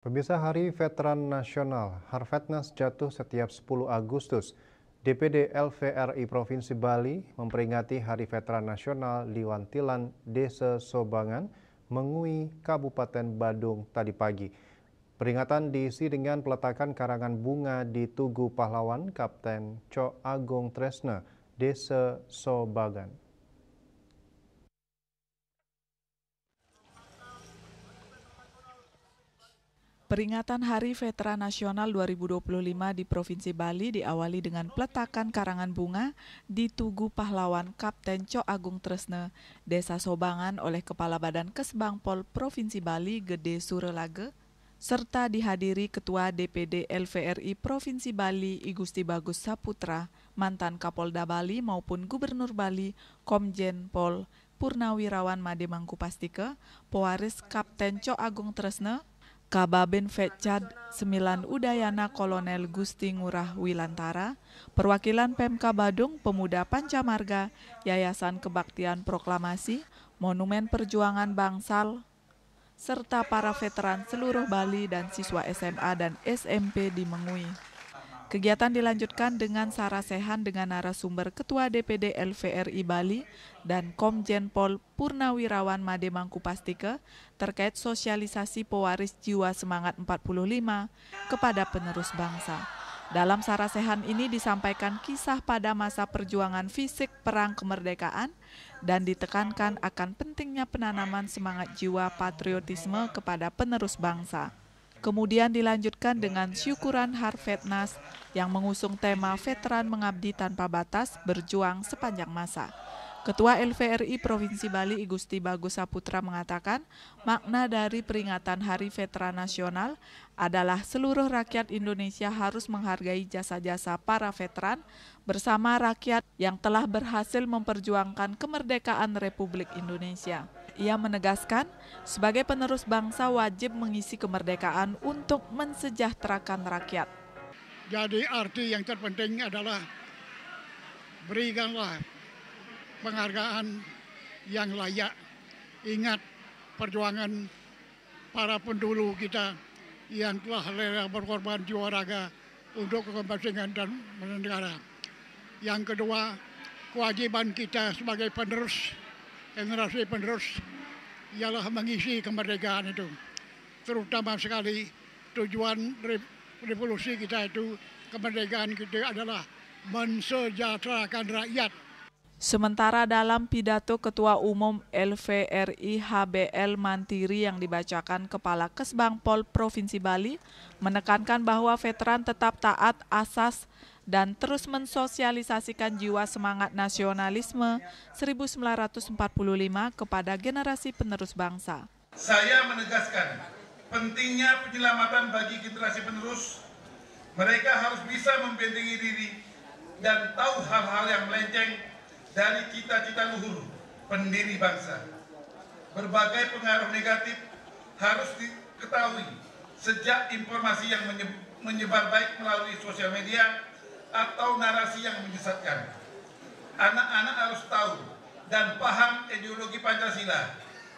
Pemirsa, Hari Veteran Nasional Harvednas jatuh setiap 10 Agustus. DPD LVRI Provinsi Bali memperingati Hari Veteran Nasional di Wantilan, Desa Sobangan, Mengui, Kabupaten Badung tadi pagi. Peringatan diisi dengan peletakan karangan bunga di Tugu Pahlawan Kapten Cok Agung Tresna, Desa Sobangan. Peringatan Hari Veteran Nasional 2025 di Provinsi Bali diawali dengan peletakan karangan bunga di Tugu Pahlawan Kapten Cok Agung Tresna, Desa Sobangan oleh Kepala Badan Kesbangpol Provinsi Bali Gede Surelage, serta dihadiri Ketua DPD LVRI Provinsi Bali I Gusti Bagus Saputra, mantan Kapolda Bali maupun Gubernur Bali Komjen Pol Purnawirawan Made Mangkupastike, pewaris Kapten Cok Agung Tresna, Kababen Vetcad 9 Udayana Kolonel Gusti Ngurah Wilantara, perwakilan Pemka Badung, Pemuda Pancamarga, Yayasan Kebaktian Proklamasi, Monumen Perjuangan Bangsal, serta para veteran seluruh Bali dan siswa SMA dan SMP di Mengui. Kegiatan dilanjutkan dengan sarasehan dengan narasumber Ketua DPD LVRI Bali dan Komjen Pol Purnawirawan Made Mangkupastike terkait sosialisasi pewaris jiwa semangat 45 kepada penerus bangsa. Dalam sarasehan ini disampaikan kisah pada masa perjuangan fisik perang kemerdekaan dan ditekankan akan pentingnya penanaman semangat jiwa patriotisme kepada penerus bangsa. Kemudian dilanjutkan dengan syukuran Harvednas yang mengusung tema Veteran Mengabdi Tanpa Batas Berjuang Sepanjang Masa. Ketua LVRI Provinsi Bali I Gusti Bagus Saputra mengatakan makna dari peringatan Hari Veteran Nasional adalah seluruh rakyat Indonesia harus menghargai jasa-jasa para veteran bersama rakyat yang telah berhasil memperjuangkan kemerdekaan Republik Indonesia. Ia menegaskan, sebagai penerus bangsa wajib mengisi kemerdekaan untuk mensejahterakan rakyat. Jadi arti yang terpenting adalah berikanlah penghargaan yang layak. Ingat perjuangan para pendahulu kita yang telah rela berkorban jiwa raga untuk kepentingan dan negara. Yang kedua, kewajiban kita sebagai penerus, generasi penerus, ialah mengisi kemerdekaan itu. Terutama sekali tujuan revolusi kita itu, kemerdekaan kita adalah mensejahterakan rakyat. Sementara dalam pidato Ketua Umum LVRI HBL Mantiri yang dibacakan Kepala Kesbangpol Provinsi Bali, menekankan bahwa veteran tetap taat asas dan terus mensosialisasikan jiwa semangat nasionalisme 1945 kepada generasi penerus bangsa. Saya menegaskan pentingnya penyelamatan bagi generasi penerus. Mereka harus bisa membentengi diri dan tahu hal-hal yang melenceng dari cita-cita luhur pendiri bangsa. Berbagai pengaruh negatif harus diketahui sejak informasi yang menyebar baik melalui sosial media atau narasi yang menyesatkan. Anak-anak harus tahu dan paham ideologi Pancasila,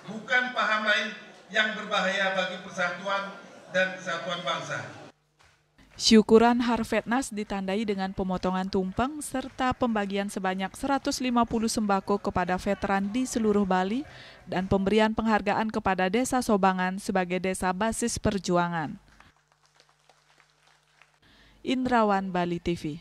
bukan paham lain yang berbahaya bagi persatuan dan kesatuan bangsa. Syukuran Harvednas ditandai dengan pemotongan tumpeng serta pembagian sebanyak 150 sembako kepada veteran di seluruh Bali dan pemberian penghargaan kepada Desa Sobangan sebagai desa basis perjuangan. Indrawan, Bali TV.